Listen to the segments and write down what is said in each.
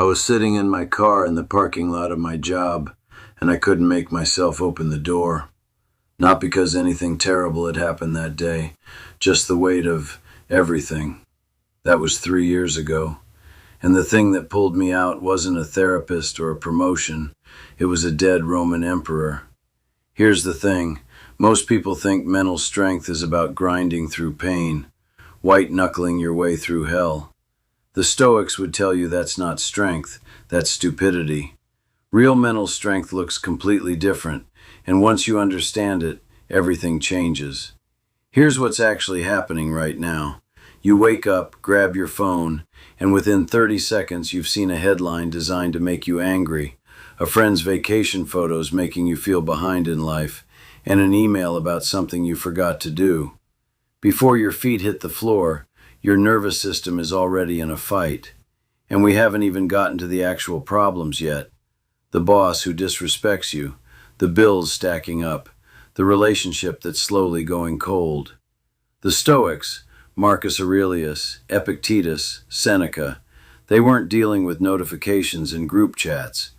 I was sitting in my car in the parking lot of my job, and I couldn't make myself open the door. Not because anything terrible had happened that day, just the weight of everything. That was 3 years ago. And the thing that pulled me out wasn't a therapist or a promotion. It was a dead Roman emperor. Here's the thing. Most people think mental strength is about grinding through pain, white-knuckling your way through hell. The Stoics would tell you that's not strength, that's stupidity. Real mental strength looks completely different, and once you understand it, everything changes. Here's what's actually happening right now. You wake up, grab your phone, and within 30 seconds you've seen a headline designed to make you angry, a friend's vacation photos making you feel behind in life, and an email about something you forgot to do. Before your feet hit the floor, your nervous system is already in a fight. And we haven't even gotten to the actual problems yet. The boss who disrespects you, the bills stacking up, the relationship that's slowly going cold. The Stoics, Marcus Aurelius, Epictetus, Seneca, they weren't dealing with notifications and group chats.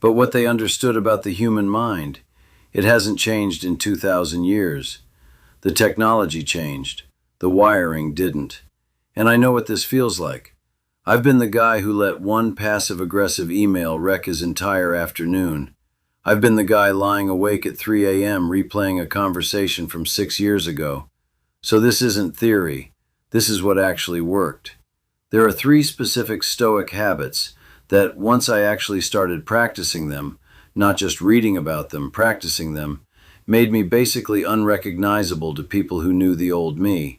But what they understood about the human mind, it hasn't changed in 2,000 years. The technology changed. The wiring didn't. And I know what this feels like. I've been the guy who let one passive-aggressive email wreck his entire afternoon. I've been the guy lying awake at 3 a.m. replaying a conversation from 6 years ago. So this isn't theory. This is what actually worked. There are 3 specific Stoic habits that, once I actually started practicing them, not just reading about them, practicing them, made me basically unrecognizable to people who knew the old me.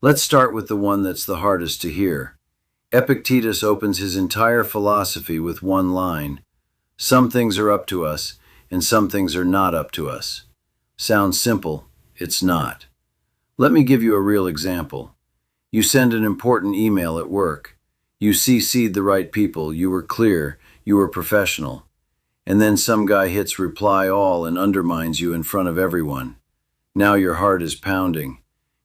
Let's start with the one that's the hardest to hear. Epictetus opens his entire philosophy with one line. Some things are up to us, and some things are not up to us. Sounds simple, it's not. Let me give you a real example. You send an important email at work. You CC'd the right people, you were clear, you were professional. And then some guy hits reply all and undermines you in front of everyone. Now your heart is pounding.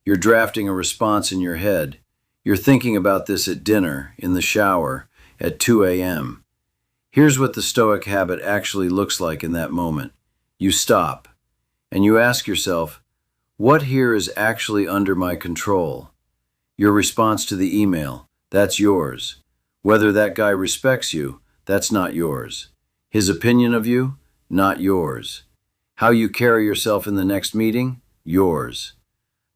You're drafting a response in your head. You're thinking about this at dinner, in the shower, at 2 a.m. Here's what the Stoic habit actually looks like in that moment. You stop, and you ask yourself, what here is actually under my control? Your response to the email, that's yours. Whether that guy respects you, that's not yours. His opinion of you, not yours. How you carry yourself in the next meeting, yours.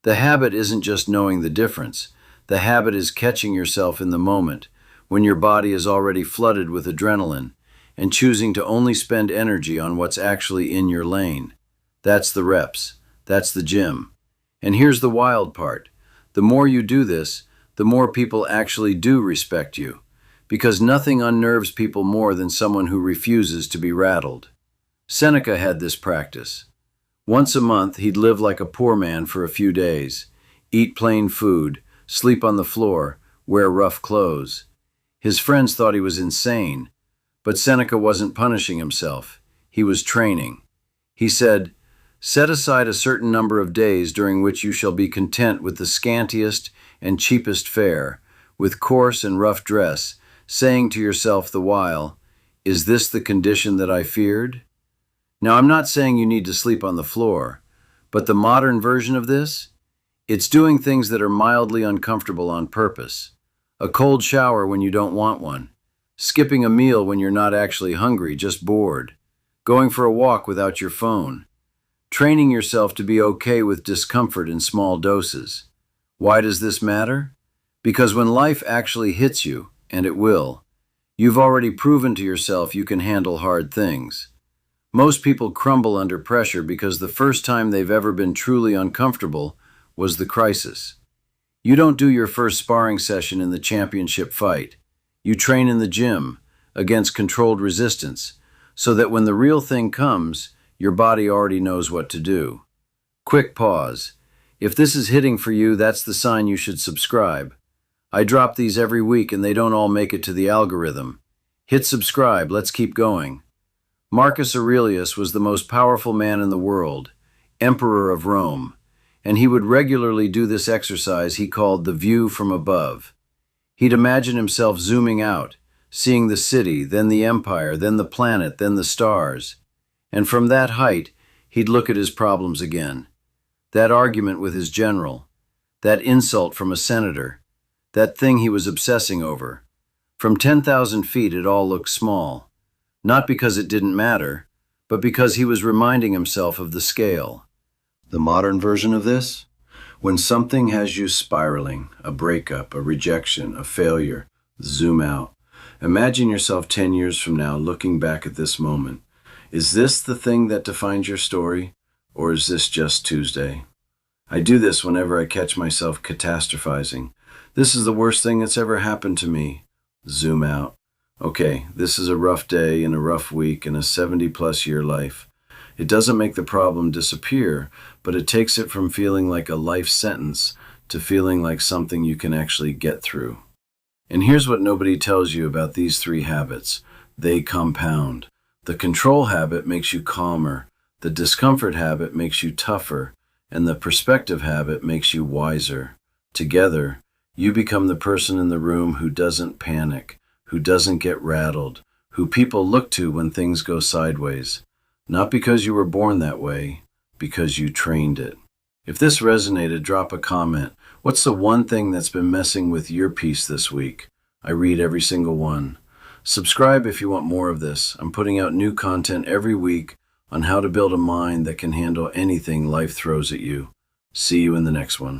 The habit isn't just knowing the difference. The habit is catching yourself in the moment, when your body is already flooded with adrenaline, and choosing to only spend energy on what's actually in your lane. That's the reps. That's the gym. And here's the wild part. The more you do this, the more people actually do respect you, because nothing unnerves people more than someone who refuses to be rattled. Seneca had this practice. Once a month, he'd live like a poor man for a few days, eat plain food, sleep on the floor, wear rough clothes. His friends thought he was insane, but Seneca wasn't punishing himself. He was training. He said, "Set aside a certain number of days during which you shall be content with the scantiest and cheapest fare, with coarse and rough dress, saying to yourself the while, 'Is this the condition that I feared?'" Now, I'm not saying you need to sleep on the floor, but the modern version of this? It's doing things that are mildly uncomfortable on purpose. A cold shower when you don't want one. Skipping a meal when you're not actually hungry, just bored. Going for a walk without your phone. Training yourself to be okay with discomfort in small doses. Why does this matter? Because when life actually hits you, and it will, you've already proven to yourself you can handle hard things. Most people crumble under pressure because the first time they've ever been truly uncomfortable was the crisis. You don't do your first sparring session in the championship fight. You train in the gym, against controlled resistance, so that when the real thing comes, your body already knows what to do. Quick pause. If this is hitting for you, that's the sign you should subscribe. I drop these every week and they don't all make it to the algorithm. Hit subscribe, let's keep going. Marcus Aurelius was the most powerful man in the world, Emperor of Rome, and he would regularly do this exercise he called the view from above. He'd imagine himself zooming out, seeing the city, then the empire, then the planet, then the stars. And from that height, he'd look at his problems again. That argument with his general, that insult from a senator, that thing he was obsessing over. From 10,000 feet, it all looked small. Not because it didn't matter, but because he was reminding himself of the scale. The modern version of this? When something has you spiraling, a breakup, a rejection, a failure, zoom out. Imagine yourself 10 years from now looking back at this moment. Is this the thing that defines your story, or is this just Tuesday? I do this whenever I catch myself catastrophizing. This is the worst thing that's ever happened to me. Zoom out. Okay, this is a rough day and a rough week and a 70-plus year life. It doesn't make the problem disappear, but it takes it from feeling like a life sentence to feeling like something you can actually get through. And here's what nobody tells you about these three habits. They compound. The control habit makes you calmer, the discomfort habit makes you tougher, and the perspective habit makes you wiser. Together, you become the person in the room who doesn't panic, who doesn't get rattled, who people look to when things go sideways. Not because you were born that way, because you trained it. If this resonated, drop a comment. What's the one thing that's been messing with your peace this week? I read every single one. Subscribe if you want more of this. I'm putting out new content every week on how to build a mind that can handle anything life throws at you. See you in the next one.